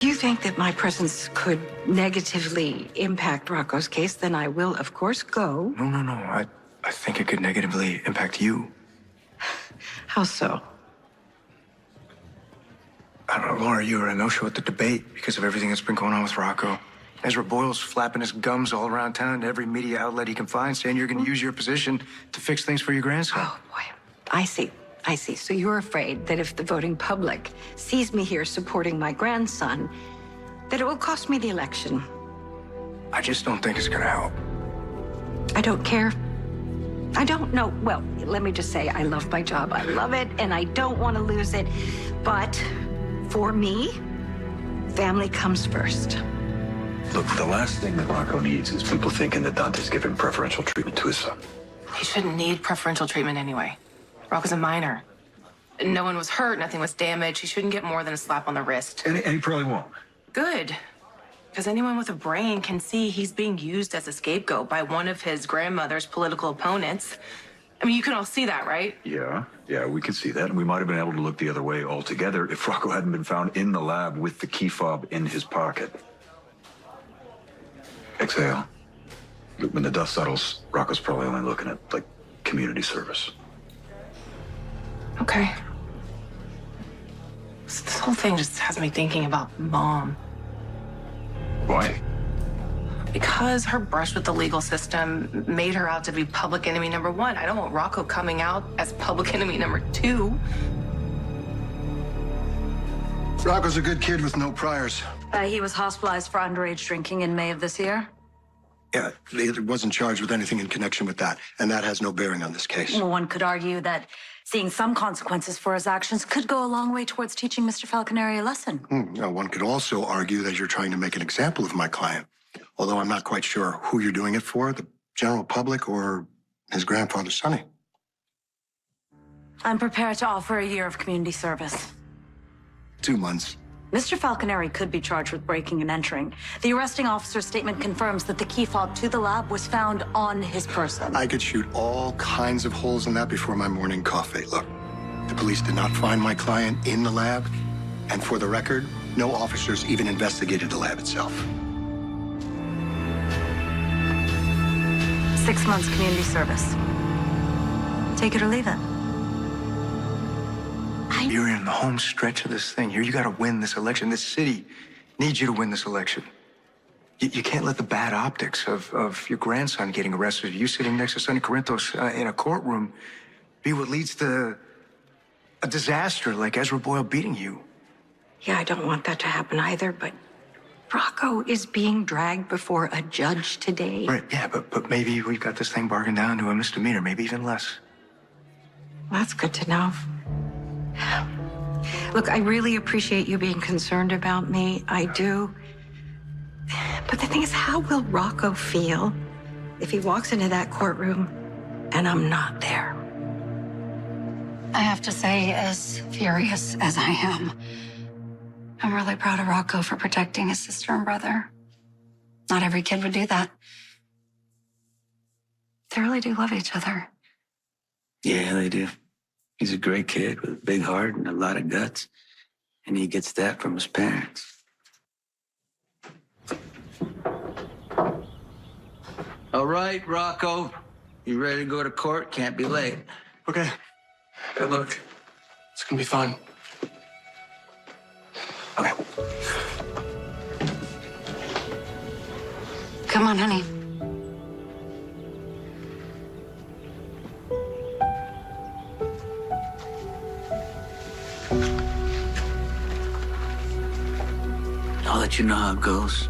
If you think that my presence could negatively impact Rocco's case, then I will, of course, go. No. I think it could negatively impact you. How so? I don't know, Laura, you were a no-show at the debate because of everything that's been going on with Rocco. Ezra Boyle's flapping his gums all around town to every media outlet he can find, saying you're going to use your position to fix things for your grandson. Oh, boy. I see. So you're afraid that if the voting public sees me here supporting my grandson, that it will cost me the election. I just don't think it's going to help. I don't care. I don't know. Well, let me just say, I love my job. I love it, and I don't want to lose it. But for me, family comes first. Look, the last thing that Rocco needs is people thinking that Dante's giving preferential treatment to his son. He shouldn't need preferential treatment anyway. Rocco's a minor. No one was hurt, nothing was damaged. He shouldn't get more than a slap on the wrist. And he probably won't. Good. Because anyone with a brain can see he's being used as a scapegoat by one of his grandmother's political opponents. I mean, you can all see that, right? Yeah, we can see that. And we might have been able to look the other way altogether if Rocco hadn't been found in the lab with the key fob in his pocket. Exhale. Look, when the dust settles, Rocco's probably only looking at, like, community service. Okay. This whole thing just has me thinking about Mom. Why? Because her brush with the legal system made her out to be public enemy number one. I don't want Rocco coming out as public enemy number two. Rocco's a good kid with no priors. He was hospitalized for underage drinking in May of this year. Yeah, he wasn't charged with anything in connection with that, and that has no bearing on this case. Well, one could argue that seeing some consequences for his actions could go a long way towards teaching Mr. Falconeri a lesson. Now, one could also argue that you're trying to make an example of my client, although I'm not quite sure who you're doing it for, the general public or his grandfather, Sonny. I'm prepared to offer a year of community service. 2 months. Mr. Falconeri could be charged with breaking and entering. The arresting officer's statement confirms that the key fob to the lab was found on his person. I could shoot all kinds of holes in that before my morning coffee. Look, the police did not find my client in the lab, and for the record, no officers even investigated the lab itself. 6 months community service. Take it or leave it. You're in the home stretch of this thing here. You got to win this election. This city needs you to win this election. You can't let the bad optics of your grandson getting arrested, you sitting next to Sonny Corinthos in a courtroom, be what leads to a disaster like Ezra Boyle beating you. Yeah, I don't want that to happen either, but Rocco is being dragged before a judge today. Right, yeah, but maybe we've got this thing bargained down to a misdemeanor, maybe even less. Well, that's good to know. Look, I really appreciate you being concerned about me. I do. But the thing is, how will Rocco feel if he walks into that courtroom and I'm not there? I have to say, as furious as I am, I'm really proud of Rocco for protecting his sister and brother. Not every kid would do that. They really do love each other. Yeah, they do. He's a great kid with a big heart and a lot of guts. And he gets that from his parents. All right, Rocco. You ready to go to court? Can't be late. Okay. Good luck. It's gonna be fun. Okay. Come on, honey. I'll let you know how it goes.